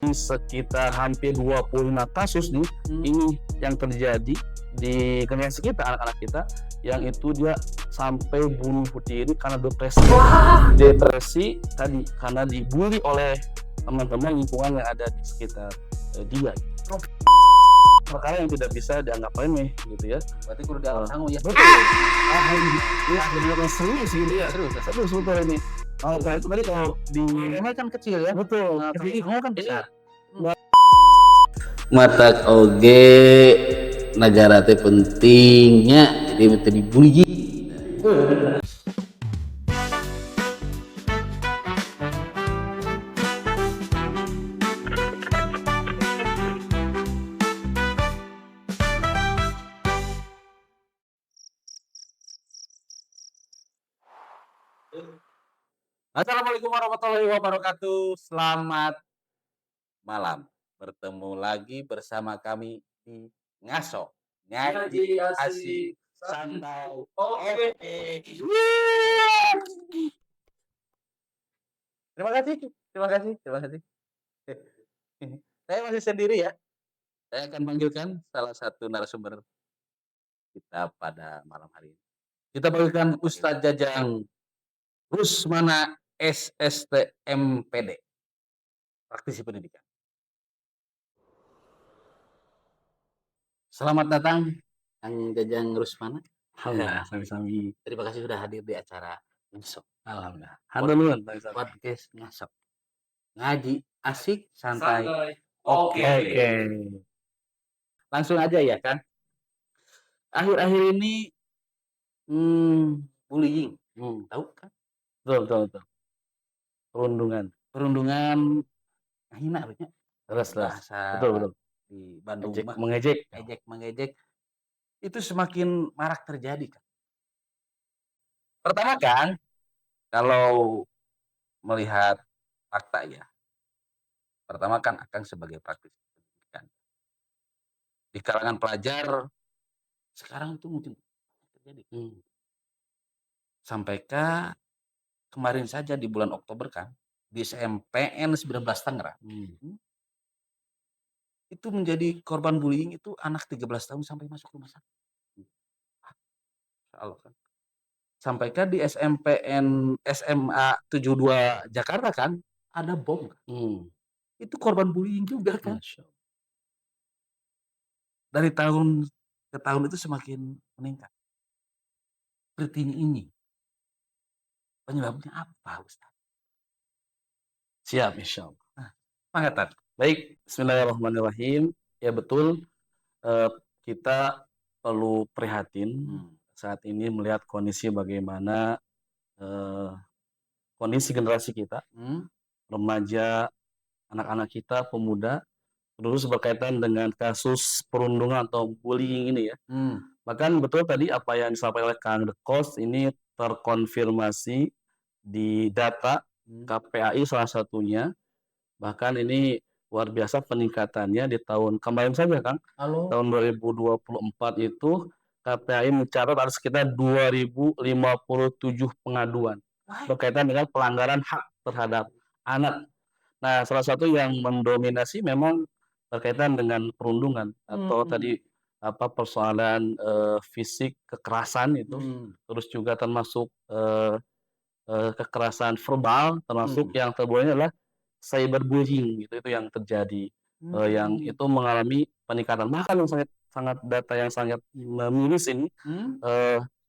dari sekitar hampir 25 kasus nih, ini yang terjadi di generasi kita, anak-anak kita, yang itu dia sampai bunuh diri karena depresi. Depresi tadi karena dibully oleh teman-teman lingkungan yang ada di sekitar dia. Perkara yang tidak bisa dianggap remeh gitu ya. Berarti kudu dianggap tanggung ya. Betul. Ini benar-benar serius ini ya. Serius betul ini. Oh, itu tadi kalau di Remeh kan kecil ya. betul. Nah, tapi kamu kan besar. Matak oge negara teh pentingnya jadi mesti dibully. Assalamualaikum warahmatullahi wabarakatuh. Selamat malam. Bertemu lagi bersama kami di Ngaso. Ngaji asik santai. Oke. Terima kasih. Saya masih sendiri ya. Saya akan panggilkan salah satu narasumber kita pada malam hari ini. Kita panggilkan Ustadz Jajang Rusmana SST MPD, praktisi pendidikan. Selamat datang, Kang Jajang Rusmana. Alhamdulillah, sami-sami. Terima kasih sudah hadir di acara Ngasok. Alhamdulillah. Handalun, sami-sami. Podcast Ngasok. Ngaji asik santai. Oke. Langsung aja ya, Kang. Akhir-akhir ini bullying. Tahu kan? Betul. Perundungan hina artinya. Terus. Bahasa Betul. di Bandung Ejek, mah mengejek. ejek-mengejek itu semakin marak terjadi kan. Pertama kan kalau melihat fakta ya. Pertama kan Akang sebagai praktisi pendidikan. Di kalangan pelajar sekarang itu mungkin terjadi. Sampaikah kemarin saja di bulan Oktober kan di SMPN 19 Tangerang. Itu menjadi korban bullying itu anak 13 tahun sampai masuk rumah sakit. Allah kan. Sampaikan di SMPN SMA 72 Jakarta kan ada bom. Itu korban bullying juga kan. Dari tahun ke tahun itu semakin meningkat. Seperti ini. Penyebabnya apa, Ustaz? Siap, insyaallah. Semangat, Tad. Baik, bismillahirrahmanirrahim. Ya betul, kita perlu prihatin saat ini melihat kondisi bagaimana kondisi generasi kita, remaja, anak-anak kita, pemuda, terus berkaitan dengan kasus perundungan atau bullying ini ya. Bahkan betul tadi apa yang disampaikan oleh Kang Dekos ini terkonfirmasi di data KPAI salah satunya. Bahkan ini luar biasa peningkatannya di tahun kemarin saja Kang. Tahun 2024 itu KPAI mencatat ada sekitar 2057 pengaduan berkaitan dengan pelanggaran hak terhadap anak. Nah, salah satu yang mendominasi memang berkaitan dengan perundungan atau tadi persoalan fisik, kekerasan itu, terus juga termasuk kekerasan verbal, termasuk yang terbolehnya adalah cyberbullying gitu, itu yang terjadi, yang itu mengalami peningkatan. Bahkan yang sangat data yang sangat miris ini,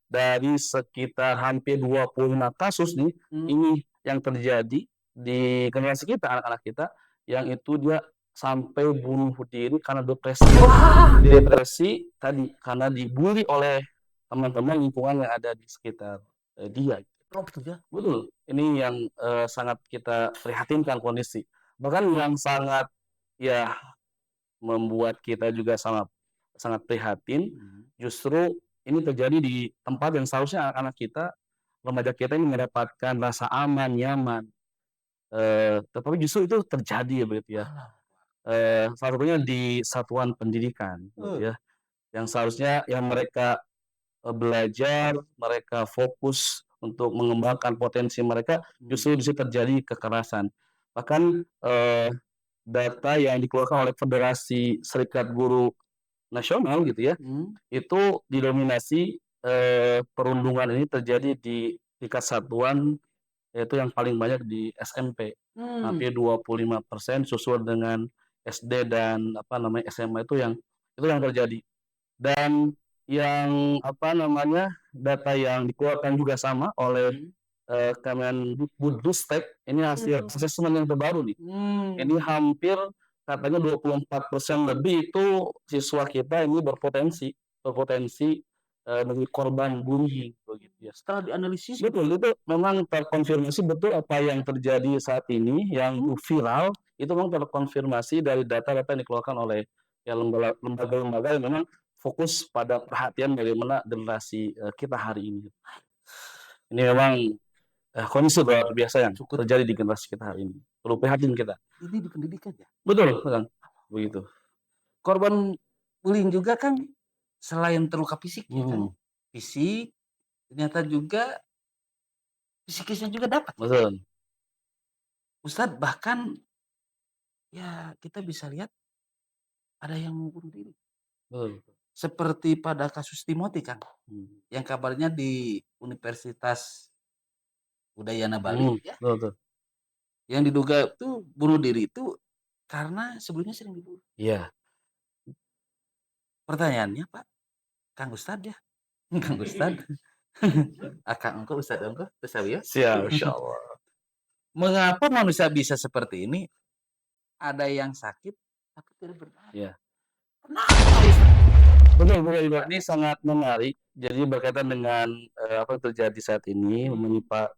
dari sekitar hampir 25 kasus nih, ini yang terjadi di generasi kita, anak-anak kita, yang itu dia sampai bunuh diri karena depresi. Depresi tadi karena dibully oleh teman-teman lingkungan yang ada di sekitar dia. Betul. Ini yang sangat kita prihatinkan kondisi. Bahkan yang sangat ya membuat kita juga sangat prihatin, justru ini terjadi di tempat yang seharusnya anak-anak kita, remaja kita ini mendapatkan rasa aman, nyaman. Tetapi justru itu terjadi ya begitu ya. Salah satunya di satuan pendidikan gitu ya. Yang seharusnya yang mereka belajar, mereka fokus untuk mengembangkan potensi mereka, justru di situ terjadi kekerasan. Bahkan data yang dikeluarkan oleh Federasi Serikat Guru Nasional gitu ya, itu didominasi perundungan ini terjadi di tingkat satuan, yaitu yang paling banyak di SMP, hampir 25%, susul dengan SD dan SMA itu yang terjadi. Dan yang data yang dikeluarkan juga sama oleh Kemendikbudristek, ini hasil asesmen yang terbaru nih. Ini hampir katanya 24% lebih itu siswa kita ini berpotensi menjadi korban bullying begitu ya. Setelah dianalisis Betul, itu memang terkonfirmasi betul apa yang terjadi saat ini yang viral itu memang terkonfirmasi dari data-data yang dikeluarkan oleh ya lembaga-lembaga yang memang fokus pada perhatian bagaimana generasi kita hari ini. Ini memang kondisi luar biasa yang terjadi di generasi kita hari ini. Perlu prihatin kita. ini di pendidikan ya. Betul, Kang. Begitu. Korban bullying juga kan selain terluka fisik ya kan. Fisik, ternyata juga psikisnya juga dapat. Betul. Ustadz, bahkan ya kita bisa lihat ada yang bunuh diri. Betul. Seperti pada kasus Timothy kan, yang kabarnya di Universitas Udayana Bali ya, Betul. yang diduga itu bunuh diri itu karena sebelumnya sering dibully. Iya. Pertanyaannya Pak, Kang Ustadz ya, Kang Ustadz, Akang engkau Ustadz engkau, ya. Siap, insyaallah. Mengapa manusia bisa seperti ini? Ada yang sakit tapi tidak berdamai. Iya. Kenapa Ustadz? Betul. Ini sangat menarik. Jadi berkaitan dengan apa yang terjadi saat ini menimpa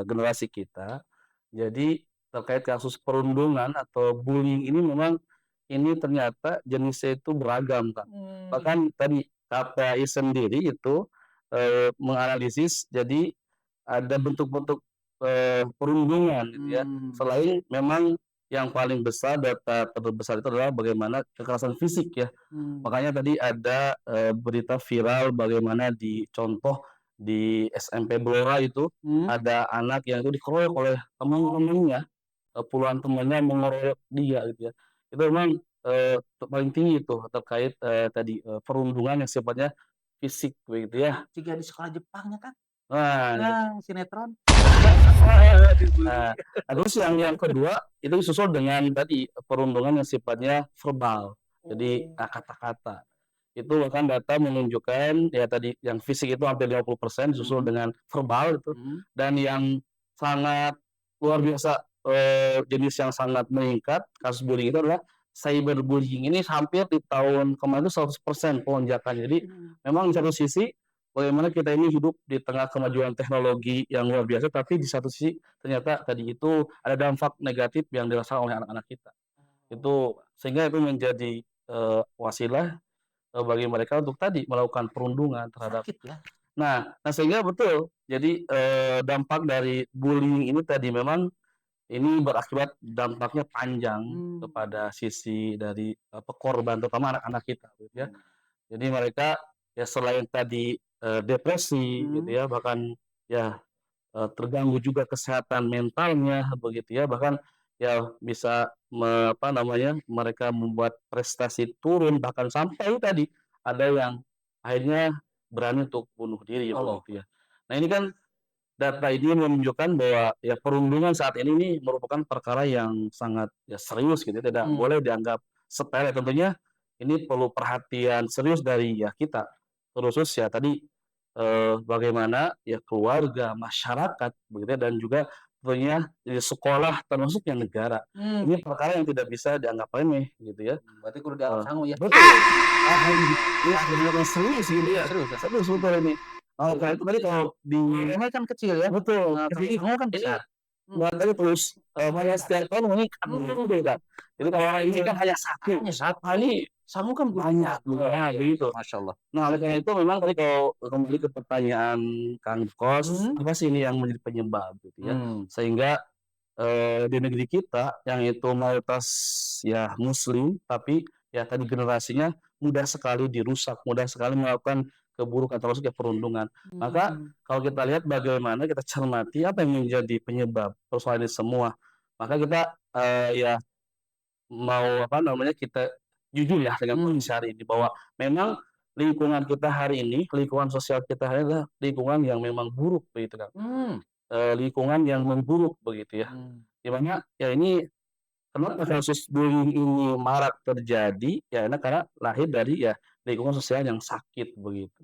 generasi kita. Jadi terkait kasus perundungan atau bullying ini memang ini ternyata jenisnya itu beragam, Kak. Bahkan tadi KPAI sendiri itu menganalisis jadi ada bentuk-bentuk perundungan gitu ya. Selain memang yang paling besar, data terbesar itu adalah bagaimana kekerasan fisik ya. Makanya tadi ada berita viral bagaimana contoh di SMP Blora itu ada anak yang itu dikeroyok oleh teman-temannya, puluhan temannya mengeroyok dia gitu ya. Itu memang paling tinggi itu terkait tadi perundungan yang sifatnya fisik begitu ya. Jika di sekolah Jepangnya kan, Nah, sinetron. Nah, terus yang kedua itu disusul dengan tadi perundungan yang sifatnya verbal. Jadi kata-kata. Itu bahkan data menunjukkan ya tadi yang fisik itu hampir 50% disusul dengan verbal itu. Dan yang sangat luar biasa jenis yang sangat meningkat kasus bullying itu adalah cyberbullying. Ini hampir di tahun kemarin itu 100% lonjakan. Jadi memang di satu sisi bagaimana kita ini hidup di tengah kemajuan teknologi yang luar biasa, tapi di satu sisi ternyata tadi itu ada dampak negatif yang dirasakan oleh anak-anak kita. Itu sehingga itu menjadi wasilah bagi mereka untuk tadi melakukan perundungan terhadap. Sakit ya. Nah, sehingga betul. Jadi dampak dari bullying ini tadi memang ini berakibat dampaknya panjang kepada sisi dari korban terutama anak-anak kita gitu ya. Jadi mereka ya selain tadi depresi gitu ya, bahkan ya terganggu juga kesehatan mentalnya begitu ya, bahkan ya bisa mereka membuat prestasi turun, bahkan sampai tadi ada yang akhirnya berani untuk bunuh diri begitu ya. Nah, ini kan data ini menunjukkan bahwa ya perundungan saat ini merupakan perkara yang sangat ya serius gitu, tidak boleh dianggap sepele. Tentunya ini perlu perhatian serius dari ya kita, terkhusus ya tadi bagaimana ya keluarga, masyarakat begitu ya, dan juga tentunya di sekolah termasuk yang negara. Ini perkara yang tidak bisa dianggap remeh gitu ya. Berarti kudu dianggap sangu ya. Betul. Ini benar-benar serius gitu ya. Serius betul ini. Karena itu tadi kalau di Remeh kan kecil ya. betul. Jadi sangu kan besar. Tadi terus setiap tahun meningkat beda. Jadi kalau orang ini kan hanya satu. Ini sangu kan banyak begitu. Masya Allah. Nah, oleh karena itu memang tadi kalau kembali ke pertanyaan Kang Kos, apa sih ini yang menjadi penyebab gitu ya? Sehingga di negeri kita yang itu mayoritas ya Muslim, tapi ya tadi generasinya mudah sekali dirusak, mudah sekali melakukan keburukan termasuk ya perundungan. Maka kalau kita lihat bagaimana kita cermati apa yang menjadi penyebab persoalan ini semua, maka kita ya mau apa namanya, kita jujur ya dengan kondisi hari ini bahwa memang lingkungan kita hari ini, lingkungan sosial kita hari ini adalah lingkungan yang memang buruk begitu, Kang. Lingkungan yang memburuk begitu ya. Di mana ya ini kenapa kasus bullying ini marak terjadi, ya karena lahir dari ya lingkungan sosial yang sakit begitu.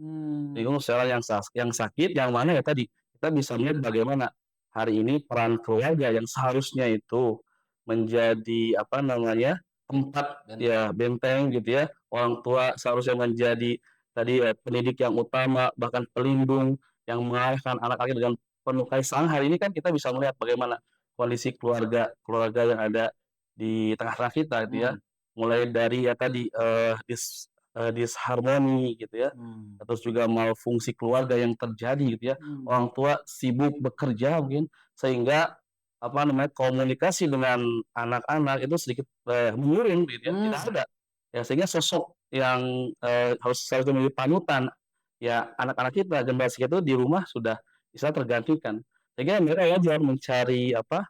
Lingkungan sosial yang sakit, yang mana ya tadi, kita bisa melihat bagaimana hari ini peran keluarga yang seharusnya itu menjadi apa namanya, tempat ya benteng gitu ya, orang tua seharusnya menjadi tadi ya pendidik yang utama, bahkan pelindung yang mengarahkan anak-anak dengan penuh kasih sayang. Hari ini kan kita bisa melihat bagaimana kondisi keluarga yang ada di tengah-tengah kita gitu ya. Mulai dari ya tadi, disharmoni gitu ya, terus juga malfungsi keluarga yang terjadi gitu ya. Orang tua sibuk bekerja mungkin, sehingga apa namanya, komunikasi dengan anak-anak itu sedikit, menurun gitu ya, tidak ada. Ya sehingga sosok yang, seharusnya menjadi panutan, ya anak-anak kita, generasi kita itu di rumah sudah bisa tergantikan. Sehingga mereka wajar mencari apa,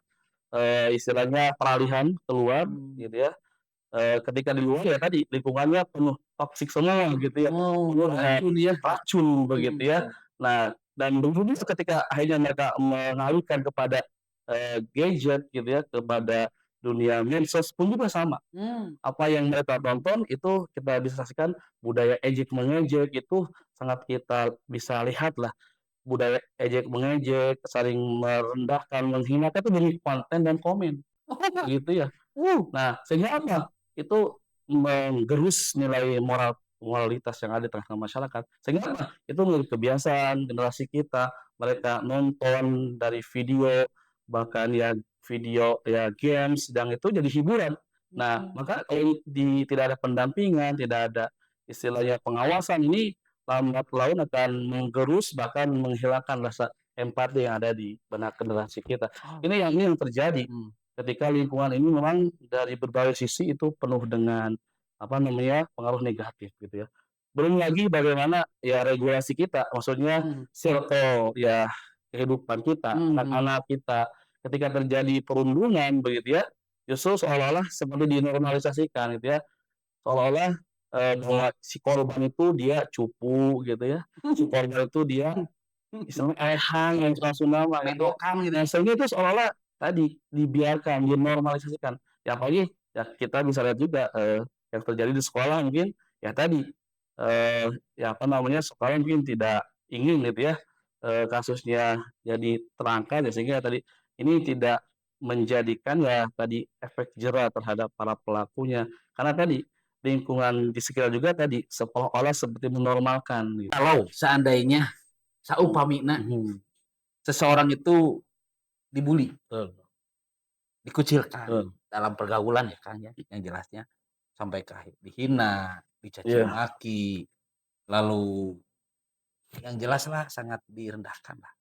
istilahnya peralihan keluar gitu ya, ketika di luar ya tadi lingkungannya penuh toksik semua gitu ya, penuh dengan racun begitu ya. Nah, dan begitu ketika akhirnya mereka mengalihkan kepada, gadget gitu ya, kepada dunia medsos pun juga sama. Apa yang mereka tonton itu kita bisa saksikan budaya ejek mengejek itu sangat kita bisa lihat lah. Budaya ejek mengejek, saling merendahkan, menghinakan itu dari konten dan komen, gitu ya. Nah, sehingga apa? Itu menggerus nilai moralitas yang ada di tengah masyarakat. Sehingga apa? Itu menjadi kebiasaan generasi kita, mereka nonton dari video, bahkan ya video ya games, dan itu jadi hiburan. Nah, maka kalau tidak ada pendampingan, tidak ada istilahnya pengawasan, ini lambat laun akan menggerus bahkan menghilangkan rasa empati yang ada di benak generasi kita. Ini yang terjadi ketika lingkungan ini memang dari berbagai sisi itu penuh dengan apa namanya, pengaruh negatif gitu ya. Belum lagi bagaimana ya regulasi kita, maksudnya circle ya kehidupan kita, anak-anak kita ketika terjadi perundungan begitu ya, justru seolah-olah seperti dinormalisasikan gitu ya. Seolah-olah, bahwa si korban itu dia cupu gitu ya, si korban itu dia istilahnya elehang yang langsung nama gitu ya. Nah, sehingga itu seolah-olah tadi dibiarkan, dinormalisasikan. Ya apalagi ya kita bisa lihat juga, yang terjadi di sekolah mungkin ya tadi, ya apa namanya, sekolah mungkin tidak ingin gitu ya, kasusnya jadi terangkat ya sehingga tadi ini tidak menjadikan ya tadi efek jera terhadap para pelakunya. Karena tadi lingkungan di sekitar juga tadi seolah-olah seperti menormalkan gitu. Kalau seandainya saupamina seseorang itu dibully, dikucilkan dalam pergaulan ya Kang ya, yang jelasnya sampai dihina, dicaci maki, lalu yang jelas lah sangat direndahkan lah.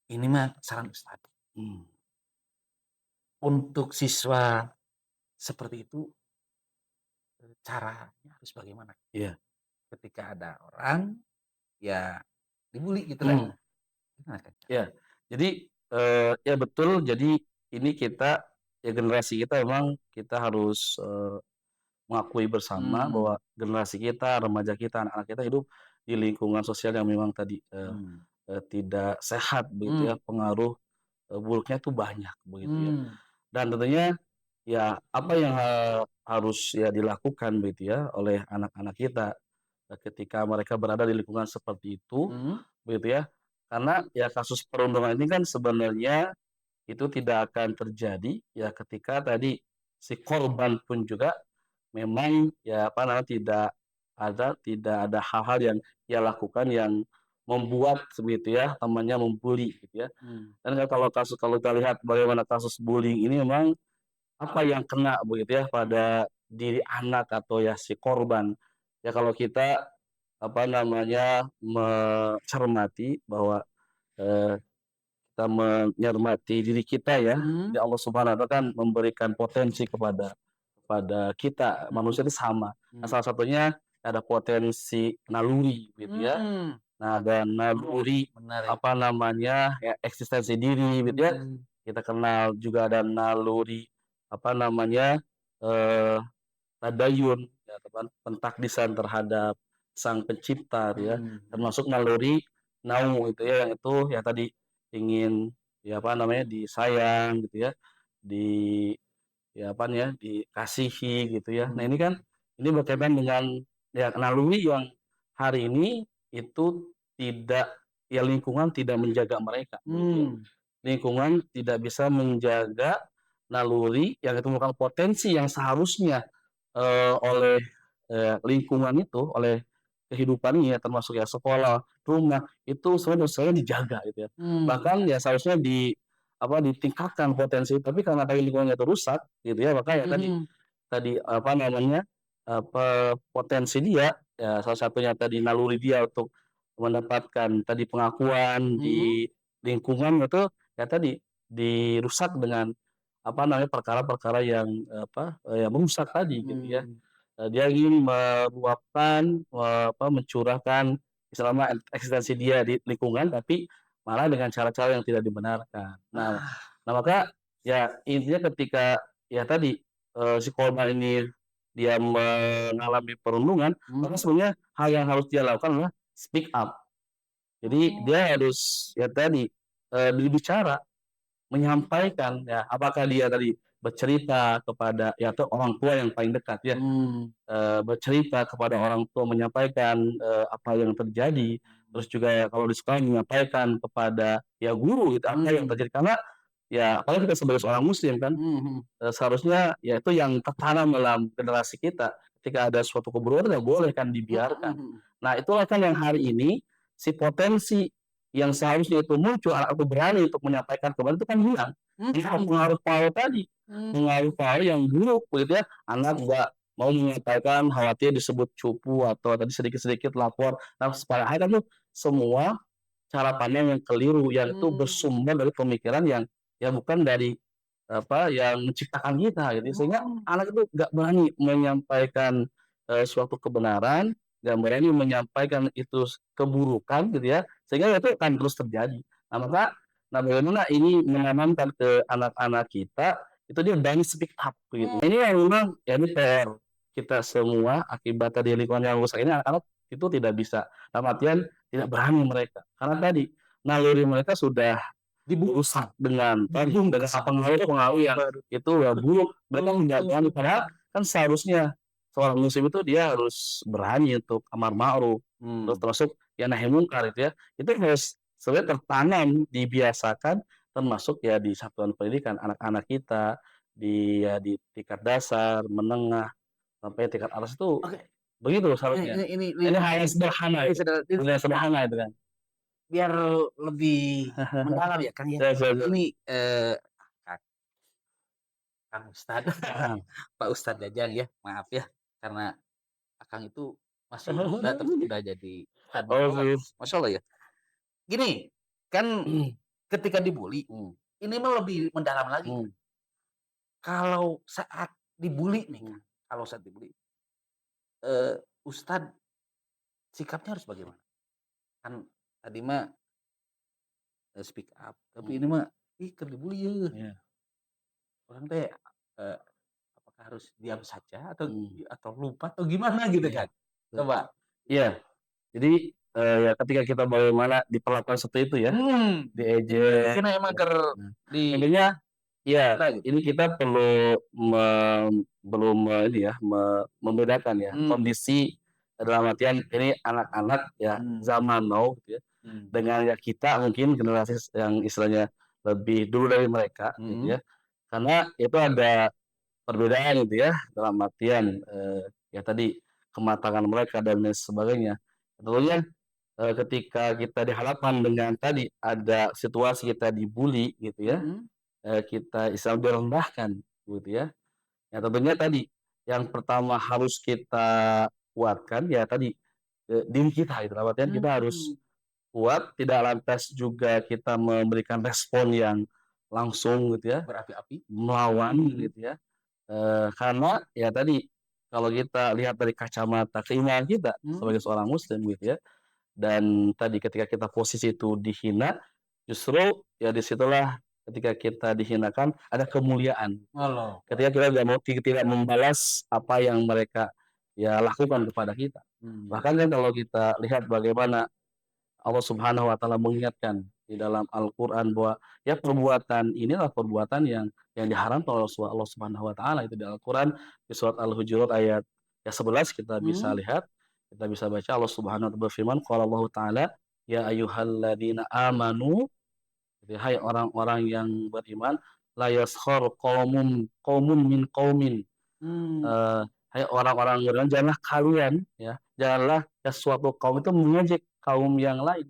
Ini mah saran Ustadz. Untuk siswa seperti itu caranya harus bagaimana? Ketika ada orang ya dibully gitu kan. Ya, jadi ya betul. Jadi ini kita ya generasi kita memang kita harus mengakui bersama bahwa generasi kita, remaja kita, anak-anak kita hidup di lingkungan sosial yang memang tadi tidak sehat begitu ya, pengaruh buruknya itu banyak begitu ya. Dan tentunya ya apa yang harus ya dilakukan begitu ya oleh anak-anak kita ketika mereka berada di lingkungan seperti itu begitu ya. Karena ya kasus perundungan ini kan sebenarnya itu tidak akan terjadi ya ketika tadi si korban pun juga memang ya apa namanya tidak ada hal-hal yang ia lakukan yang membuat begitu ya temannya membuli gitu ya. Dan kalau kita lihat bagaimana kasus bullying ini memang apa yang kena begitu ya pada diri anak atau ya si korban. Ya kalau kita apa namanya mencermati bahwa kita mencermati diri kita ya, jadi Allah Subhanahu wa taala kan memberikan potensi kepada kita manusia itu sama. Nah, salah satunya ada potensi naluri gitu ya. Nah, ada naluri apa namanya ya eksistensi diri gitu ya. Kita kenal juga ada naluri apa namanya, eee, tadayun, ya pentakdisan terhadap Sang Pencipta gitu ya, termasuk naluri nau itu ya, yang itu ya tadi ingin ya apa namanya, disayang gitu ya, di ya apa ya, dikasihi gitu ya. Nah ini kan, ini berkaitan dengan ya naluri yang hari ini itu tidak ya lingkungan tidak menjaga mereka gitu ya. Lingkungan tidak bisa menjaga naluri yang itu merupakan potensi yang seharusnya oleh lingkungan itu, oleh kehidupannya termasuk ya sekolah, rumah, itu sebenarnya dijaga gitu ya. Bahkan ya seharusnya apa, ditingkatkan potensi, tapi karena tadi lingkungannya itu rusak gitu ya, maka ya tadi apa namanya, potensi dia, ya salah satunya tadi naluri dia untuk mendapatkan tadi pengakuan di lingkungan itu, ya tadi, dirusak dengan apa namanya, perkara-perkara yang yang merusak tadi gitu ya. Dia ingin meluapkan, apa, mencurahkan selama eksistensi dia di lingkungan, tapi malah dengan cara-cara yang tidak dibenarkan. Nah maka ya intinya ketika ya tadi, si korban ini dia mengalami perundungan, maka sebenarnya hal yang harus dia lakukan adalah speak up. Jadi dia harus ya tadi, berbicara, menyampaikan ya, apakah dia tadi bercerita kepada ya atau orang tua yang paling dekat ya, bercerita kepada orang tua, menyampaikan, apa yang terjadi, terus juga ya kalau di sekolah menyampaikan kepada ya guru gitu, apa yang terjadi. Karena ya apalagi kita sebagai seorang muslim kan, seharusnya ya itu yang tertanam dalam generasi kita, ketika ada suatu keburukan ya boleh kan dibiarkan. Nah itulah kan yang hari ini, si potensi yang seharusnya itu muncul, anak itu berani untuk menyampaikan kembali itu kan hilang. Karena pengaruh-pengaruh tadi, pengaruh-pengaruh yang buruk begitu ya, anak nggak mau menyampaikan, khawatir disebut cupu atau tadi sedikit-sedikit lapor. Nah padahal kan tuh semua cara pandang yang keliru, yang itu bersumber dari pemikiran yang ya bukan dari apa, yang menciptakan kita gitu. Sehingga anak itu nggak berani menyampaikan, suatu kebenaran, nggak berani menyampaikan itu keburukan gitu ya, sehingga itu akan terus terjadi. Nah maka, nah bagaimana ini menanamkan ke anak-anak kita, itu dia berani speak up gitu. Ini yang memang ya ini PR kita semua, akibat tadi lingkungan yang rusak ini anak-anak itu tidak bisa, dalam artian tidak berani mereka. Karena tadi, naluri mereka sudah dirusak dengan pengaruh-pengaruh yang itu ya buruk. Mereka tidak berani, padahal kan seharusnya seorang muslim itu dia harus berani untuk amar ma'ruf, terus termasuk ya nahi mungkar itu ya. Itu harus sebenarnya tertanam, dibiasakan, termasuk ya di satuan pendidikan anak-anak kita, ya di tingkat dasar, menengah, sampai tingkat atas itu begitu seharusnya. Ini hal yang sederhana itu, hal yang sederhana itu kan. Biar lebih mendalam ya Kang ya. Ini Kang Ustadz, Pak Ustadz Jajang ya, maaf ya, karena Akang itu masih muda tapi udah jadi Ustadz. Masya Allah ya. Gini, kan ketika dibully, ini mah lebih mendalam lagi. Kalau saat dibully nih, kalau saat dibully, Ustadz sikapnya harus bagaimana? Kan tadi mah speak up, tapi ini mah keur dibully ya. Orang teh apakah harus diam saja atau lupa atau gimana gitu kan? Coba. Iya. Jadi ya ketika kita bagaimana diperlakukan seperti itu ya, diejek. Kena emang di Intinya ya ini kita perlu belum ini ya membedakan ya kondisi dalam artian ini anak-anak ya zaman now gitu ya, dengan ya kita mungkin generasi yang istilahnya lebih dulu dari mereka gitu ya. Karena itu ada perbedaan gitu ya, dalam artian ya tadi kematangan mereka dan lain sebagainya. Tentunya ketika kita dihadapkan dengan tadi ada situasi kita dibully gitu ya, kita istilahnya direndahkan gitu ya. Ya tentunya tadi yang pertama harus kita kuatkan ya tadi diri kita gitu. Dalam artian kita harus kuat, tidak lantas juga kita memberikan respon yang langsung gitu ya, berapi-api, melawan gitu ya. Karena ya tadi kalau kita lihat dari kacamata keimanan kita sebagai seorang muslim gitu ya, dan tadi ketika kita posisi itu dihina, justru ya disitulah ketika kita dihinakan ada kemuliaan. Allah. Ketika kita tidak membalas apa yang mereka ya lakukan kepada kita. Bahkan kan kalau kita lihat bagaimana Allah Subhanahu wa taala mengingatkan di dalam Al-Qur'an bahwa ya perbuatan inilah perbuatan yang diharamkan oleh Allah Subhanahu wa taala itu di Al-Qur'an di surat Al-Hujurat ayat ya 11 kita bisa lihat, kita bisa baca Allah Subhanahu wa taala berfirman qala Allah taala ya ayyuhalladzina amanu hai orang-orang yang beriman la yaskhar qaumun min qaumin hai orang-orang beriman janganlah kalian ya janganlah ya suatu kaum itu mengejek kaum yang lain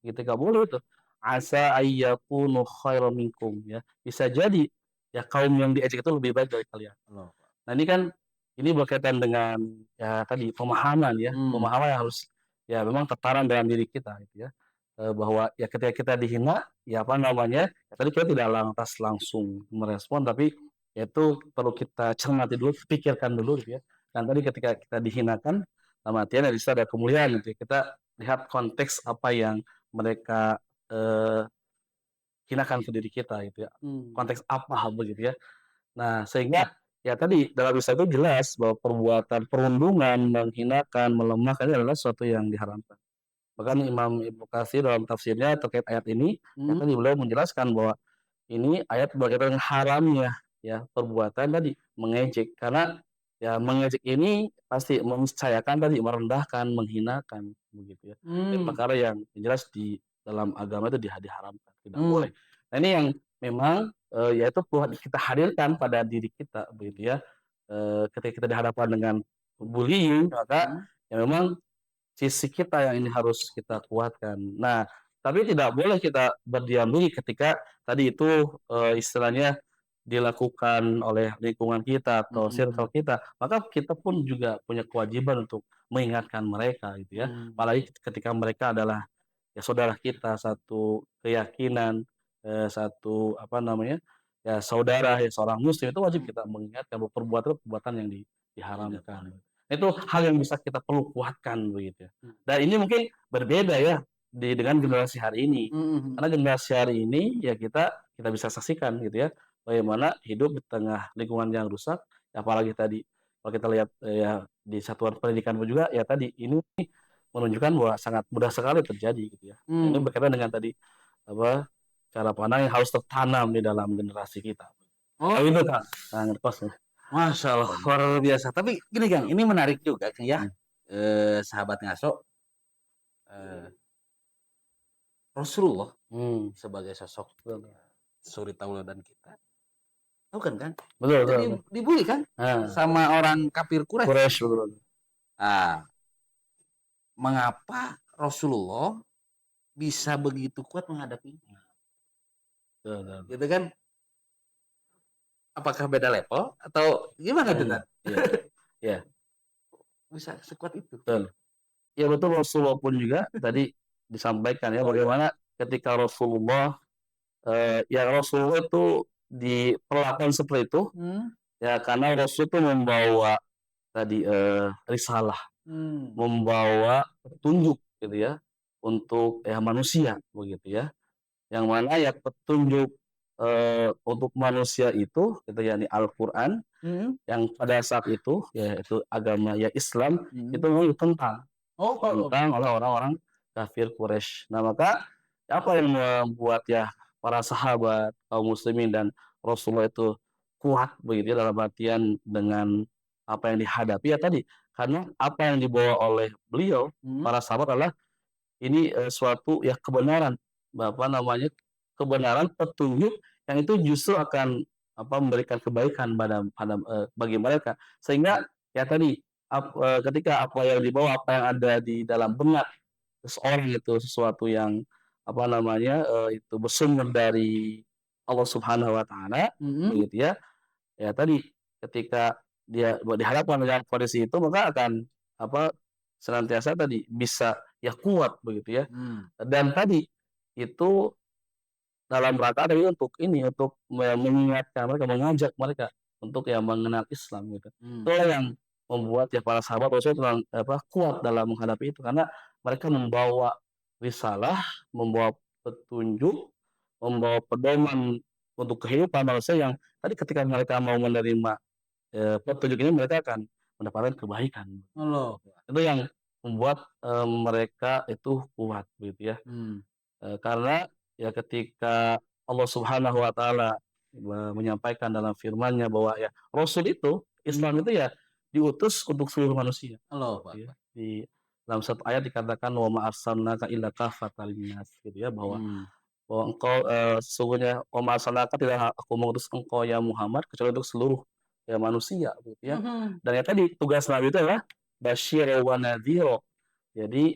gitu gak boleh itu asa ayyakunu khairan minkum ya bisa jadi ya kaum yang diejek itu lebih baik dari kalian. Nah ini kan ini berkaitan dengan ya tadi pemahaman ya pemahaman yang harus ya memang tertanam dalam diri kita gitu ya. Bahwa ya ketika kita dihina ya apa namanya ya tadi kita tidak lantas langsung merespon tapi ya itu perlu kita cermati dulu pikirkan dulu gitu ya. Dan tadi ketika kita dihinakan dalam artian dari situ ada kemuliaan gitu ya. Kita lihat konteks apa yang mereka hinakan ke diri kita gitu ya. Konteks apa begitu ya. Nah, sehingga ya tadi dalam Islam itu jelas bahwa perbuatan perundungan, menghinakan, melemahkan ini adalah sesuatu yang diharamkan. Bahkan Imam Ibnu Katsir dalam tafsirnya terkait ayat ini, ya tadi beliau menjelaskan bahwa ini ayat berkaitan dengan haramnya ya perbuatan tadi mengejek karena ya mengejek ini pasti mempercayakan tadi merendahkan, menghinakan begitu ya. Itu perkara yang jelas di dalam agama itu diharamkan, tidak boleh. Nah, ini yang memang yaitu perlu kita hadirkan pada diri kita begitu ya. Ketika kita dihadapkan dengan bullying maka ya memang sisi kita yang ini harus kita kuatkan. Nah, tapi tidak boleh kita berdiam diri ketika tadi itu istilahnya dilakukan oleh lingkungan kita atau circle kita, maka kita pun juga punya kewajiban untuk mengingatkan mereka gitu ya. Apalagi ketika mereka adalah ya saudara kita, satu keyakinan, satu apa namanya ya saudara ya seorang muslim itu wajib kita mengingatkan bahwa perbuatan yang diharamkan. Itu hal yang bisa kita perlu kuatkan begitu ya. Dan ini mungkin berbeda ya dengan generasi hari ini. Karena generasi hari ini ya kita bisa saksikan gitu ya bagaimana hidup di tengah lingkungan yang rusak, apalagi tadi kalau kita lihat ya di satuan pendidikan pun juga ya tadi ini menunjukkan bahwa sangat mudah sekali terjadi gitu ya. Ini berkaitan dengan tadi apa cara pandang yang harus tertanam di dalam generasi kita. Oh, itu kan sangat pas. Masya Allah, luar biasa. Tapi gini Kang, ini menarik juga Kang ya. Sahabat ngaso, Rasulullah sebagai sosok suri tauladan kita. Tahu kan Kang? Betul, Jadi dibully kan sama orang kafir Quraisy. Betul. Mengapa Rasulullah bisa begitu kuat menghadapinya? Gitu kan? Apakah beda level atau gimana tuh kan? Iya. Bisa sekuat itu. Betul. Ya betul Rasulullah pun juga tadi disampaikan ya bagaimana ketika Rasulullah ya Rasulullah itu diperlakukan seperti itu ya karena Rasul itu membawa tadi risalah, membawa petunjuk gitu ya untuk ya manusia begitu ya. Yang mana ya petunjuk untuk manusia itu gitu ya di Al-Qur'an yang pada saat itu yaitu agama ya Islam itu memang ditentang oleh orang-orang kafir Quraisy. Nah, maka apa yang membuat ya para sahabat kaum muslimin dan Rasulullah itu kuat begitu ya dalam artian dengan apa yang dihadapi ya tadi karena apa yang dibawa oleh beliau para sahabat adalah ini suatu ya kebenaran apa namanya kebenaran petunjuk yang itu justru akan apa memberikan kebaikan bagi mereka sehingga ya tadi ketika apa yang dibawa apa yang ada di dalam benak seseorang itu sesuatu yang apa namanya itu bersumber dari Allah Subhanahu wa taala begitu ya. Ya tadi ketika dia dihadapkan dengan kondisi itu maka akan apa senantiasa tadi bisa ya kuat begitu ya. Dan tadi itu dalam rangka tadi untuk mengingatkan mereka, mengajak mereka untuk ya mengenal Islam gitu. Itulah yang membuat ya para sahabat Rasulullah kuat dalam menghadapi itu karena mereka membawa risalah, membawa petunjuk, membawa pedoman untuk kehidupan manusia yang tadi ketika mereka mau menerima, petunjuk ini mereka akan mendapatkan kebaikan. Allah. Itu yang membuat, mereka itu kuat gitu ya. Karena ya ketika Allah Subhanahu wa taala menyampaikan dalam firman-Nya bahwa ya Rasul itu, Islam itu ya diutus untuk seluruh manusia, Allahu gitu ya. Akbar. Di dalam satu ayat dikatakan, "Wa ma arsalnaka illa kafatan linnas," gitu ya, bahwa engkau, sesungguhnya wa ma arsalnaka tidak aku mengutus engkau ya Muhammad kecuali untuk seluruh ya manusia gitu ya. Dan ya tadi tugas Nabi itu adalah basyir wa nadhira. Jadi,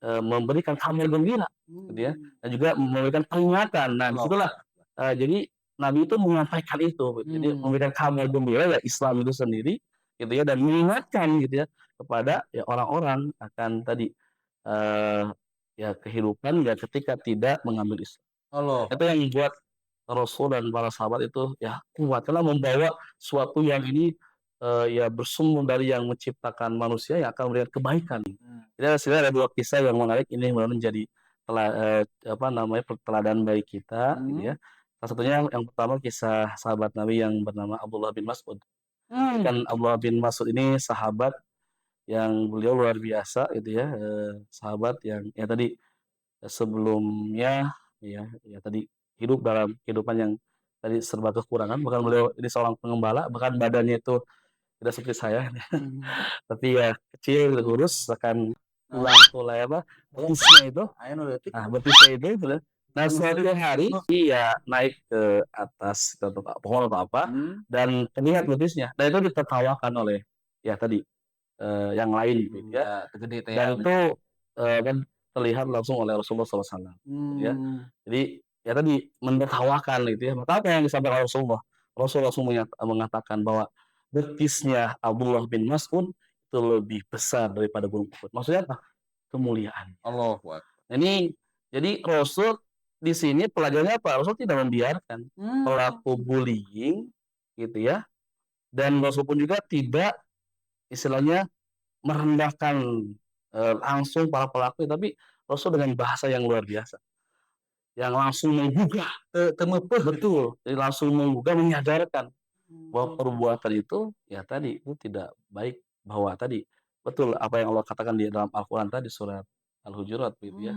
memberikan kabar gembira gitu ya, dan juga memberikan peringatan. Nah, Allahu disitulah Akbar. jadi Nabi itu menyampaikan itu gitu. Jadi memberikan kabar gembira ya Islam itu sendiri gitu ya, dan mengingatkan gitu ya kepada ya orang-orang akan tadi, eee, ya kehidupan ya ketika tidak mengambil Islam. Allah. Itu yang membuat Rasul dan para sahabat itu ya kuat karena membawa suatu yang ini, ya bersumber dari yang menciptakan manusia yang akan memberikan kebaikan. Jadi sebenarnya ada 2 kisah yang menarik ini mudah-mudahan menjadi apa namanya, teladan bagi kita gitu ya. Salah satunya yang pertama kisah sahabat Nabi yang bernama Abdullah bin Mas'ud. Kan Abdullah bin Mas'ud ini sahabat yang beliau luar biasa gitu ya, sahabat yang ya tadi sebelumnya ya tadi hidup dalam kehidupan yang tadi serba kekurangan, bahkan beliau ini seorang pengembala, bahkan badannya itu tidak seperti saya, tapi ya kecil, kurus, bahkan tulang apa, betisnya itu, betisnya itu gitu ya. Nah, suatu hari dia naik ke atas ke pohon atau apa, dan terlihat betisnya, dan itu ditertawakan oleh ya tadi, yang lain gitu ya. Gede teh Dan itu, kan terlihat langsung oleh Rasulullah SAW, gitu ya. Jadi, ya tadi menertawakan gitu ya, maka apa yang disampaikan Rasulullah? Rasul langsung mengatakan bahwa betisnya Abdullah bin Mas'ud itu lebih besar daripada gunung Uhud. Maksudnya apa? Kemuliaan. Allahu Akbar. Ini jadi Rasul di sini pelajarannya apa? Rasul tidak membiarkan pelaku bullying gitu ya, dan Rasul pun juga tidak istilahnya merendahkan, langsung para pelaku, tapi Rasul dengan bahasa yang luar biasa, yang langsung menggugah, betul, jadi langsung menggugah, menyadarkan bahwa perbuatan itu, ya tadi, itu tidak baik, bahwa tadi, betul apa yang Allah katakan di dalam Al-Quran tadi, surat Al-Hujurat gitu ya,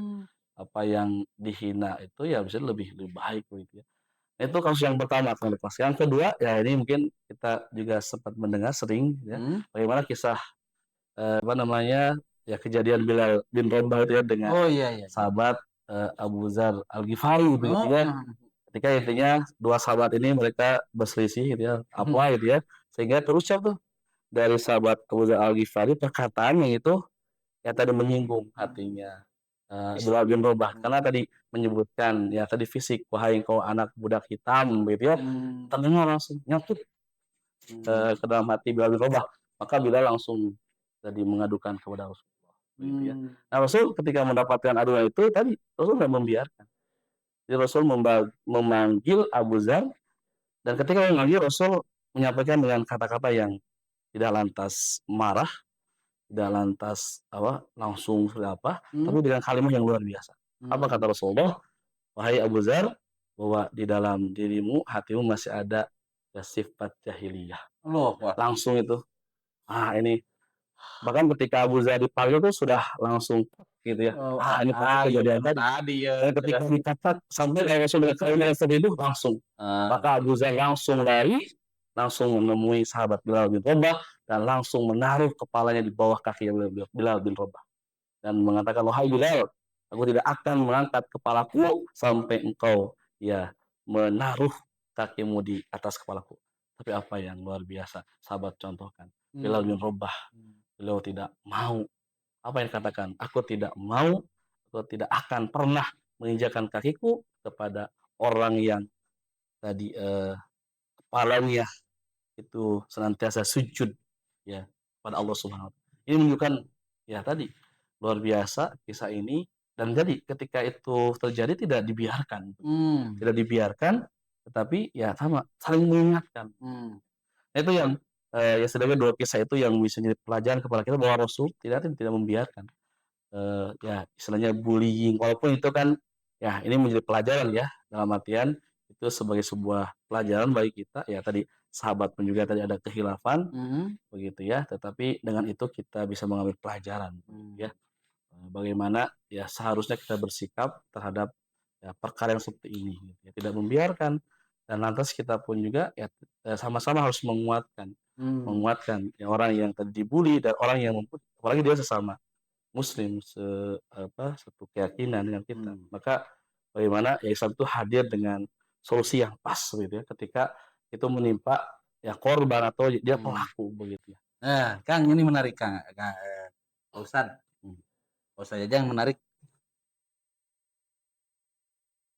apa yang dihina itu ya bisa lebih lebih baik begitu ya. Itu kasus yang pertama kali Mas. Yang kedua, ya ini mungkin kita juga sempat mendengar sering ya, bagaimana kisah apa namanya, ya kejadian Bilal bin Rabah itu ya dengan Oh iya iya. sahabat, Abu Dzar Al-Ghifari begitu ya. Ketika intinya 2 sahabat ini mereka berselisih gitu ya, apa gitu ya, sehingga terucap tuh dari sahabat Abu Dzar Al-Ghifari perkataan yang itu ya tadi menyinggung hatinya, Bilal bin Rabah karena tadi menyebutkan ya tadi fisik, "Wahai engkau anak budak hitam," gitu ya, terdengar langsung nyatut, ke dalam hati Bilal bin Rabah. Maka Bilal langsung tadi mengadukan kepada Rasulullah, begitu ya. Nah, Rasul ketika mendapatkan aduan itu tadi, Rasul nggak membiarkan. Jadi Rasul memanggil Abu Dzar, dan ketika memanggil Rasul menyampaikan dengan kata-kata yang tidak lantas marah, tidak lantas apa, langsung apa, tapi dengan kalimat yang luar biasa. Apa kata Rasulullah? "Wahai Abu Dzar, bahwa di dalam dirimu, hatimu masih ada ya sifat jahiliyah." Langsung itu, ini bahkan ketika Abu Dzar dipanggil tuh sudah langsung gitu ya, ini pasti kejadian tadi. ya. Dan ketika dikata sampai langsung dengan kalimat yang sedih itu langsung. Maka Abu Dzar langsung lari, langsung menemui sahabat Bilal bin Rabah dan langsung menaruh kepalanya di bawah kaki Bilal bin Rabah dan mengatakan, "Wahai Bilal, aku tidak akan mengangkat kepalaku sampai engkau ya menaruh kakimu di atas kepalaku." Tapi apa yang luar biasa sahabat contohkan, Bilal bin Rabah, beliau tidak mau, apa yang dikatakan, "Aku tidak mau, aku tidak akan pernah menginjakkan kakiku kepada orang yang tadi, kepalanya itu senantiasa sujud ya pada Allah Subhanahu wa taala." Ini menunjukkan ya tadi luar biasa kisah ini, dan jadi ketika itu terjadi tidak dibiarkan. Tidak dibiarkan, tetapi ya sama, saling mengingatkan. Nah, itu yang ya setidaknya 2 kisah itu yang bisa jadi pelajaran kepada kita bahwa Rasul tidak membiarkan, ya istilahnya bullying, walaupun itu kan ya ini menjadi pelajaran ya, dalam artian itu sebagai sebuah pelajaran bagi kita, ya tadi sahabat pun juga tadi ada kekhilafan, begitu ya, tetapi dengan itu kita bisa mengambil pelajaran, begitu ya. Bagaimana ya seharusnya kita bersikap terhadap ya perkara yang seperti ini, gitu ya. Tidak membiarkan, dan lantas kita pun juga ya sama-sama harus menguatkan ya orang yang tadi dibully dan orang yang apalagi dia sesama muslim satu keyakinan dengan kita. Maka bagaimana ya Islam itu hadir dengan solusi yang pas gitu ya ketika itu menimpa ya korban atau dia pelaku begitu ya. Nah, Kang, ini menarik, Kang. Pak Ustadz. Pak Ustadz aja yang menarik.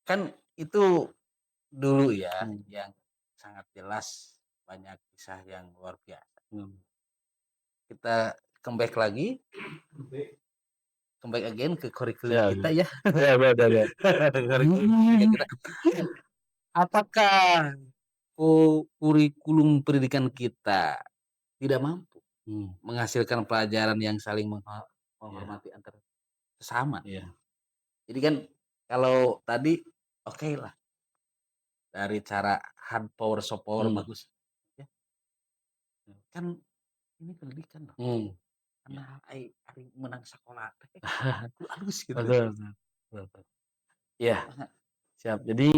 Kan itu dulu ya yang sangat jelas banyak kisah yang luar biasa. Kita comeback lagi, comeback again ke kurikulum kita ya. Ya. Kurikulum kita. Apakah kurikulum pendidikan kita tidak mampu menghasilkan pelajaran yang saling menghormati antar sesama? Jadi kan kalau tadi oke lah, dari cara hard power soft power bagus ya. Kan ini pendidikan loh. Karena hari menang sekolah halus gitu. Betul. Iya, siap. Jadi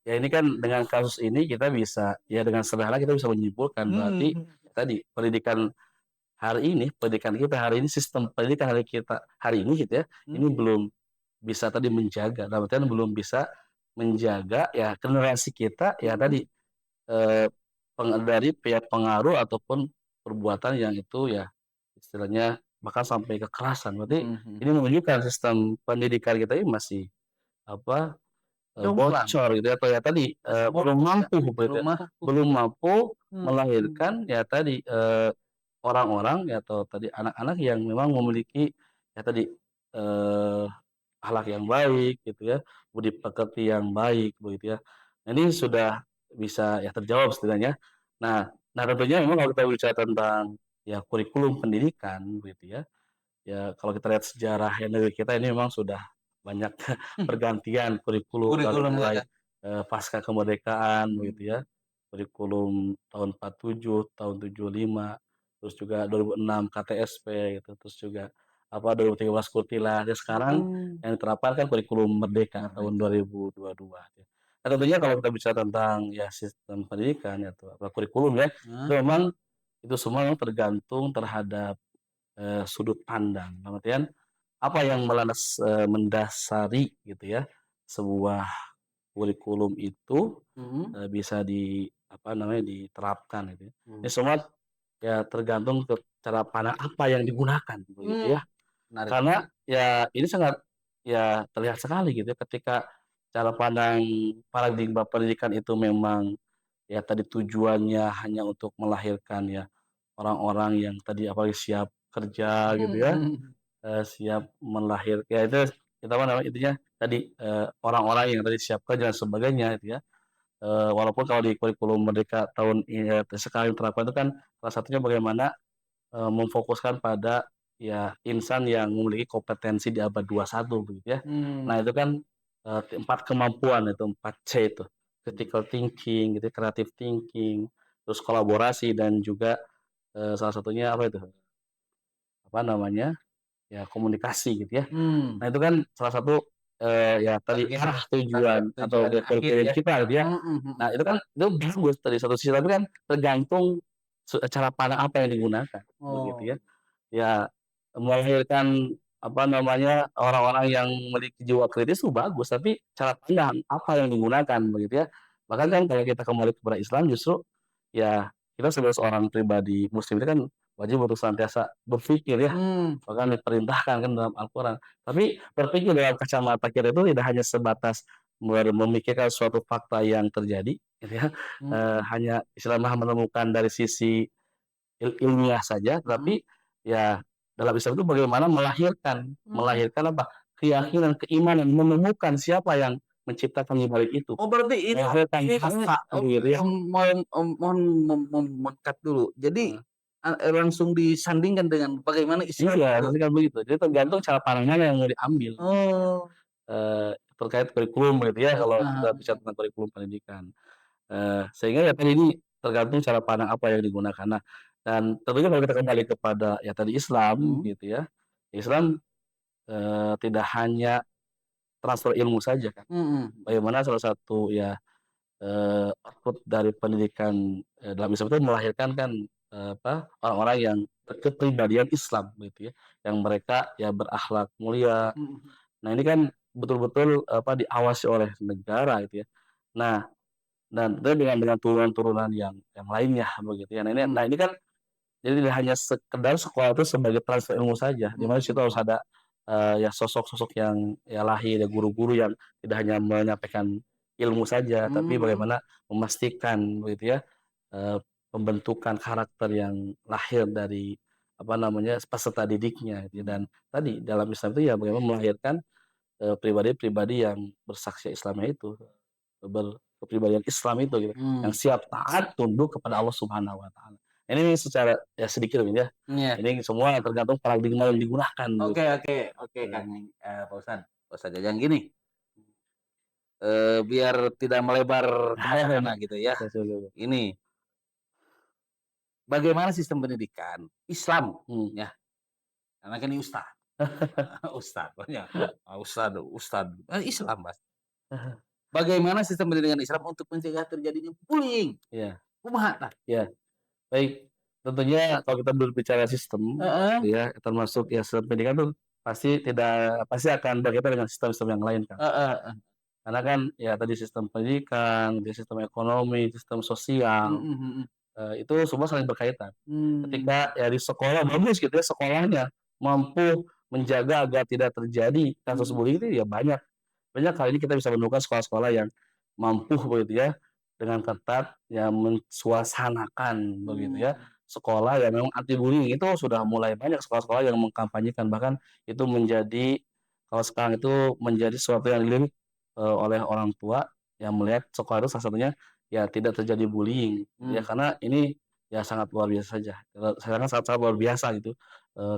ya ini kan dengan kasus ini kita bisa ya dengan sederhana kita bisa menyimpulkan berarti tadi pendidikan kita hari ini, sistem pendidikan kita hari ini gitu ya, ini belum bisa tadi menjaga, dalam artian belum bisa menjaga ya generasi kita ya tadi dari pihak pengaruh ataupun perbuatan yang itu ya istilahnya bahkan sampai kekerasan. Berarti ini menunjukkan sistem pendidikan kita ini masih apa bocor gitu ya, atau ya tadi belum mampu gitu ya, belum mampu melahirkan ya tadi orang-orang ya atau tadi anak-anak yang memang memiliki ya tadi akhlak yang baik gitu ya, budi pekerti yang baik begitu ya. Nah, ini sudah bisa ya terjawab setidaknya. Nah, tentunya memang kalau kita bicara tentang ya kurikulum pendidikan begitu ya. Ya kalau kita lihat sejarah ya negeri kita ini memang sudah banyak pergantian kurikulum dari mulai pasca kemerdekaan begitu ya. Kurikulum tahun 47, tahun 75, terus juga 2006 KTSP gitu, terus juga 2013 Kurtila. Dan sekarang yang diterapkan kan kurikulum Merdeka tahun 2022 ya. Nah, tentunya kalau kita bicara tentang ya sistem pendidikan ya atau kurikulum ya, itu memang itu semua memang tergantung terhadap sudut pandang. Dalam artian apa yang mendasari gitu ya sebuah kurikulum itu bisa diterapkan gitu ya. Ini semua ya tergantung ke cara pandang apa yang digunakan begitu ya. Menarik. Karena ya ini sangat ya terlihat sekali gitu ya ketika cara pandang paradigma pendidikan itu memang ya tadi tujuannya hanya untuk melahirkan ya orang-orang yang tadi apalagi siap kerja gitu ya, siap melahirkan ya itu kita intinya tadi orang-orang yang tadi siap kerja dan sebagainya itu ya. Walaupun kalau di kurikulum Merdeka tahun ini sekarang diterapkan itu kan salah satunya bagaimana memfokuskan pada ya insan yang memiliki kompetensi di abad 21 begitu ya. Nah itu kan 4 kemampuan itu 4C itu. Critical thinking gitu, creative thinking, terus kolaborasi dan juga salah satunya ya komunikasi gitu ya. Nah itu kan salah satu ya tadi tujuan atau kurikulum kita gitu ya. Nah itu kan itu bagus tadi satu sisi, tapi kan tergantung cara pandang apa yang digunakan begitu ya. Ya melahirkan orang-orang yang memiliki jiwa kritis itu bagus, tapi cara pandang apa yang digunakan begitu ya. Bahkan kan kalau kita kembali kepada Islam justru ya kita sebagai seorang pribadi muslim itu kan wajib untuk senantiasa berpikir ya. Bahkan diperintahkan kan dalam Al-Quran. Tapi berpikir dalam kacamata kita itu tidak hanya sebatas memikirkan suatu fakta yang terjadi gitu ya. Hanya istilahnya menemukan dari sisi ilmiah saja, tapi ya dalam Islam itu bagaimana melahirkan apa keyakinan, keimanan, menemukan siapa yang menciptakan di balik itu. Oh berarti ini melahirkan fakta gitu ya. mohon mengkat dulu. Jadi langsung disandingkan dengan bagaimana isi. Iya, kan begitu. Jadi tergantung cara pandangnya yang mau diambil. terkait kurikulum gitu ya, kalau kita bicara tentang kurikulum pendidikan. Sehingga ya tadi ini tergantung cara pandang apa yang digunakan. Nah, dan tentunya kalau kita kembali kepada ya tadi Islam gitu ya, Islam, tidak hanya transfer ilmu saja kan. Bagaimana salah satu ya, output dari pendidikan, dalam Islam itu melahirkan kan, orang-orang yang kepribadian Islam gitu ya, yang mereka ya berakhlak mulia. Nah ini kan betul-betul, diawasi oleh negara gitu ya. Nah, dan tentunya dengan turunan-turunan yang lainnya begitu ya. Nah ini kan jadi tidak hanya sekedar sekolah itu sebagai transfer ilmu saja, di mana di situ harus ada, ya sosok-sosok yang ya lahir, ya guru-guru yang tidak hanya menyampaikan ilmu saja, tapi bagaimana memastikan begitu ya, eee, pembentukan karakter yang lahir dari, peserta didiknya gitu ya. Dan tadi dalam Islam itu ya bagaimana melahirkan, pribadi-pribadi yang bersaksi Islamnya itu, berkepribadian Islam itu gitu, yang siap taat tunduk kepada Allah Subhanahu wa taala. Ini secara ya sedikit ini ya, Iya. ini semua tergantung paradigma yang digunakan Oke, gitu. oke, Kang, Pak Ustadz Jajang gini, biar tidak melebar kemana-mana gitu ya. Ini, bagaimana sistem pendidikan Islam ya, karena kan ini ustad, ustad, banyak, ustad, Islam Mas. Bagaimana sistem pendidikan Islam untuk mencegah terjadinya bullying? Iya, Kumaha tah? iya. Baik, tentunya kalau kita berbicara sistem, ya termasuk ya sistem pendidikan tuh pasti akan berkaitan dengan sistem-sistem yang lain kan. Heeh. Karena kan ya tadi sistem pendidikan, di sistem ekonomi, sistem sosial, itu semua saling berkaitan. Ketika ya di sekolah bagus gitu ya sekolahnya mampu menjaga agar tidak terjadi kasus bullying itu ya banyak. Banyak kali ini kita bisa menemukan sekolah-sekolah yang mampu begitu ya, dengan ketat ya mensuasanakan begitu ya, sekolah yang memang anti bullying. Itu sudah mulai banyak sekolah-sekolah yang mengkampanyekan, bahkan itu menjadi kalau sekarang itu menjadi sesuatu yang dilirik, oleh orang tua yang melihat sekolah itu salah satunya ya tidak terjadi bullying gitu ya, karena ini ya sangat luar biasa saja, sangat-sangat luar biasa gitu,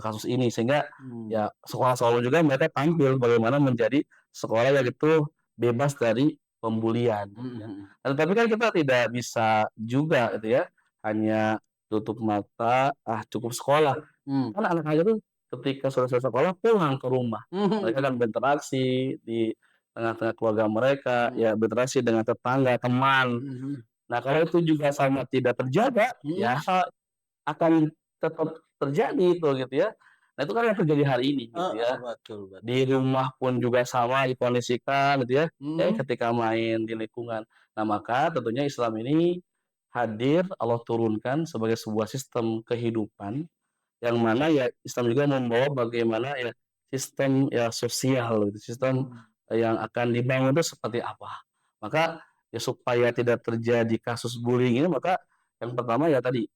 kasus ini. Sehingga ya sekolah-sekolah juga mereka tampil bagaimana menjadi sekolah yang itu bebas dari pembulian gitu ya. Tetapi kan kita tidak bisa juga gitu ya, hanya tutup mata, cukup sekolah. Kan anak-anak itu ketika selesai sekolah pulang ke rumah. Mereka kan berinteraksi di tengah-tengah keluarga mereka, ya berinteraksi dengan tetangga, teman. Nah kalau itu juga sama tidak terjaga, ya akan tetap terjadi itu gitu ya. Nah itu kan yang terjadi hari ini gitu ya. Betul. Di rumah pun juga sama dikondisikan gitu ya, ketika main di lingkungan. Nah, maka tentunya Islam ini hadir, Allah turunkan sebagai sebuah sistem kehidupan, yang mana ya Islam juga membawa bagaimana ya sistem ya sosial gitu, sistem yang akan dibangun itu seperti apa. Maka ya supaya tidak terjadi kasus bullying ini, maka yang pertama ya tadi,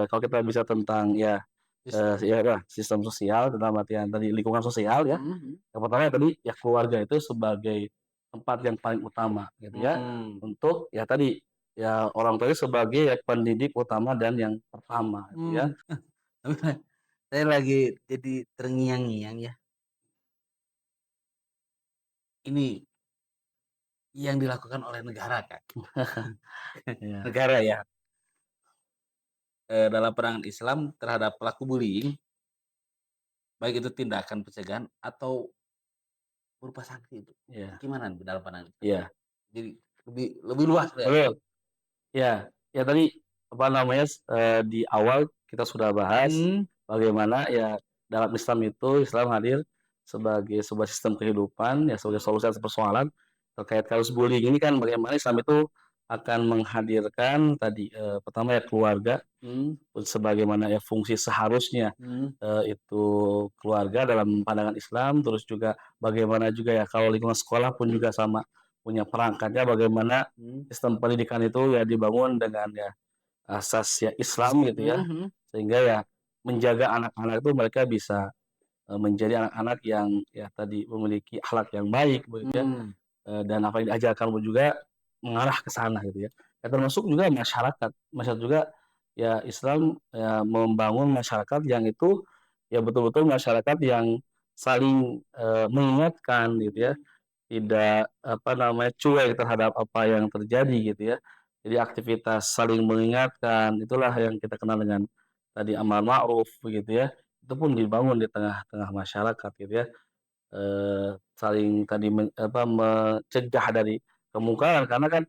kalau kita bisa tentang ya, sistem sosial dalam artian tadi lingkungan sosial ya, yang pertama ya tadi, ya keluarga itu sebagai tempat yang paling utama gitu ya, untuk ya tadi, ya orang tua itu sebagai ya pendidik utama dan yang pertama gitu ya. Saya lagi jadi terngiang-ngiang ya. Ini yang dilakukan oleh negara kan. Iya. Negara ya, dalam pandangan Islam terhadap pelaku bullying, baik itu tindakan pencegahan atau berupa sanksi itu. Iya. Gimana dalam pandangan Islam? Iya. Jadi lebih lebih luas ya. Betul. Ya, ya tadi di awal kita sudah bahas bagaimana ya dalam Islam itu Islam hadir sebagai sebuah sistem kehidupan ya sebagai solusi atas persoalan terkait kasus bullying ini kan bagaimana Islam itu akan menghadirkan tadi pertama ya keluarga sebagaimana ya fungsi seharusnya itu keluarga dalam pandangan Islam, terus juga bagaimana juga ya kalau lingkungan sekolah pun juga sama punya perangkatnya bagaimana sistem pendidikan itu ya dibangun dengan ya asas ya Islam gitu ya, sehingga ya menjaga anak-anak itu mereka bisa menjadi anak-anak yang ya tadi memiliki akhlak yang baik begitu ya, dan apa yang diajarkan pun juga mengarah ke sana gitu ya. Ya termasuk juga masyarakat juga ya Islam ya membangun masyarakat yang itu ya betul-betul masyarakat yang saling mengingatkan gitu ya, tidak apa namanya, cuek terhadap apa yang terjadi gitu ya. Jadi aktivitas saling mengingatkan, itulah yang kita kenal dengan tadi amar ma'ruf begitu ya. Itu pun dibangun di tengah-tengah masyarakat gitu ya. Saling tadi mencegah dari kemungkaran karena kan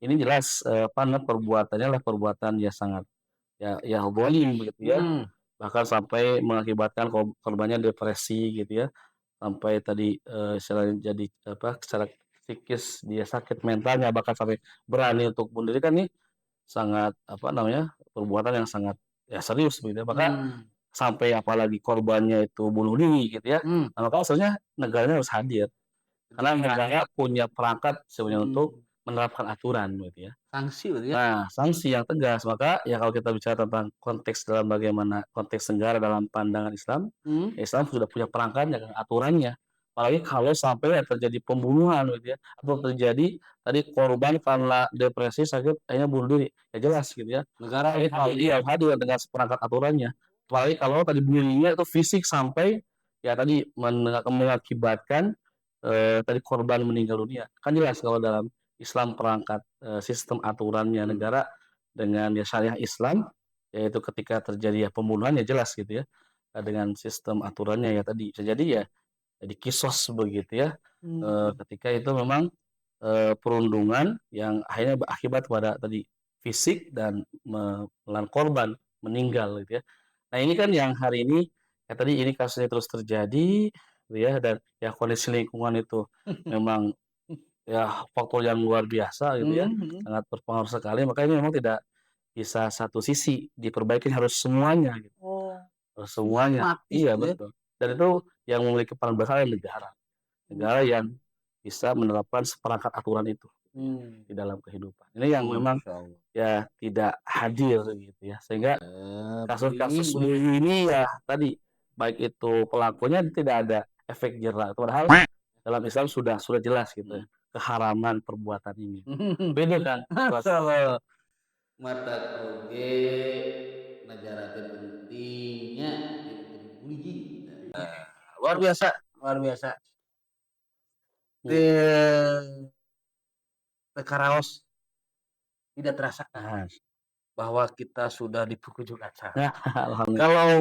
ini jelas, apa namanya, perbuatannya adalah perbuatan yang sangat ya zalim begitu ya. Bahkan sampai mengakibatkan korbannya depresi gitu ya. Sampai tadi, istilahnya jadi apa, secara psikis dia sakit mentalnya bahkan sampai berani untuk bunuh diri kan ini sangat apa namanya, perbuatan yang sangat ya serius begitu ya. Maka sampai apalagi korbannya itu bunuh diri gitu ya. Nah, maka seharusnya negaranya harus hadir. Karena negara punya perangkat sebenarnya untuk menerapkan aturan gitu ya. Sanksi berarti ya? Nah, sanksi yang tegas. Maka ya kalau kita bicara tentang konteks dalam bagaimana konteks negara dalam pandangan Islam, ya Islam sudah punya perangkatnya kan, aturannya. Apalagi kalau sampai terjadi pembunuhan gitu ya, atau terjadi tadi korban karena depresi, sakit, akhirnya bunuh diri. Ya jelas gitu ya. Negara Apalagi kalau dia hadir dengan seperangkat aturannya. Apalagi kalau tadi bunyinya itu fisik sampai ya tadi mengakibatkan tadi korban meninggal dunia. Kan jelas kalau dalam Islam perangkat sistem aturannya negara dengan ya syariah Islam, yaitu ketika terjadi ya pembunuhan ya jelas gitu ya, dengan sistem aturannya ya tadi bisa jadi ya jadi kisos begitu ya, ketika itu memang, perundungan yang akhirnya berakibat pada tadi fisik dan menelan korban meninggal gitu ya. Nah ini kan yang hari ini ya tadi ini kasusnya terus terjadi gitu ya dan ya kondisi lingkungan itu memang ya faktor yang luar biasa gitu ya, sangat berpengaruh sekali makanya memang tidak bisa satu sisi diperbaiki harus semuanya gitu, harus semuanya. sistematis Iya gitu ya? betul, dan itu yang memiliki peran besar adalah negara. Negara yang bisa menerapkan seperangkat aturan itu di dalam kehidupan. Ini yang memang Masya Allah. ya tidak hadir gitu ya, sehingga kasus-kasus Bullying. ini ya tadi, baik itu pelakunya tidak ada efek jerah, padahal dalam Islam sudah jelas gitu ya, keharaman perbuatan ini. Beda kan? Masya Allah. Matak oge negara teh pentingnya jadi teu dibully. Luar biasa, luar biasa. Karaos tidak terasa bahwa kita sudah di penghujung acara. Alhamdulillah. Kalau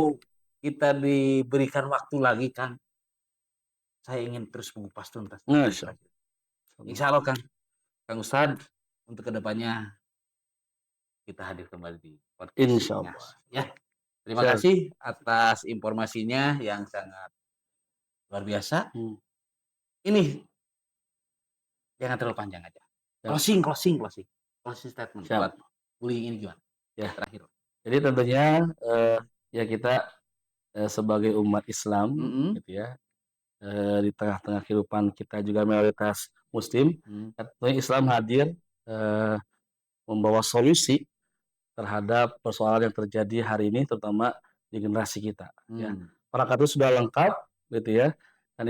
kita diberikan waktu lagi, Kang, saya ingin terus mengupas tuntas. Masya Allah. Insya Allah, Kang Ustadz, untuk kedepannya kita hadir kembali di podcast Insya Ngas. Allah. Ya, terima Siap. kasih atas informasinya yang sangat luar biasa. Ini jangan terlalu panjang aja. Closing statement Siap. buat bullying ini gimana? Ya. Terakhir. Jadi tentunya ya kita sebagai umat Islam gitu ya, di tengah-tengah kehidupan kita juga mayoritas Muslim, tentunya Islam hadir membawa solusi terhadap persoalan yang terjadi hari ini, terutama di generasi kita. Ya. Perangkat itu sudah lengkap, gitu ya. Dan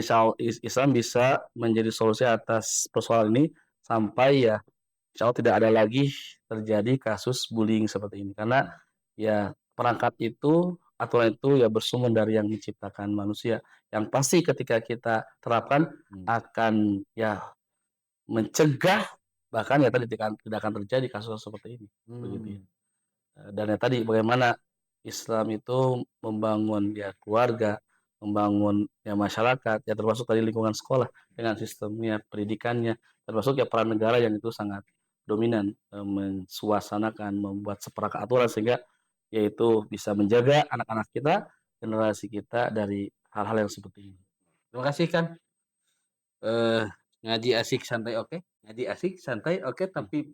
Islam bisa menjadi solusi atas persoalan ini sampai ya, insya Allah tidak ada lagi terjadi kasus bullying seperti ini. Karena ya perangkat itu, aturan itu ya bersumber dari yang menciptakan manusia. Yang pasti ketika kita terapkan akan ya mencegah bahkan ya tadi tidak akan terjadi kasus seperti ini. Begitu ya. Dan ya tadi bagaimana Islam itu membangun ya keluarga, membangun ya masyarakat, ya termasuk tadi lingkungan sekolah dengan sistemnya, pendidikannya, termasuk ya peran negara yang itu sangat dominan mensuasanakan, membuat seperangkat aturan sehingga yaitu bisa menjaga anak-anak kita, generasi kita dari hal-hal yang seperti ini. Terima kasih, Kang. Ngaji asik santai oke, ngaji asik santai oke, tapi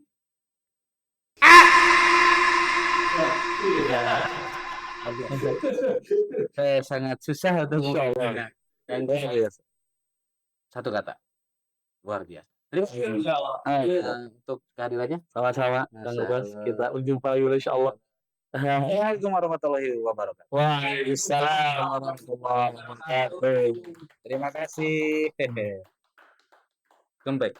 saya sangat susah untuk satu kata, luar biasa. Terima kasih untuk kehadirannya. Sama-sama, Kang Bas. Kita berjumpa lagi insyaallah. Assalamualaikum warahmatullahi wabarakatuh. Waalaikumsalam warahmatullahi wabarakatuh. Terima kasih. Come back.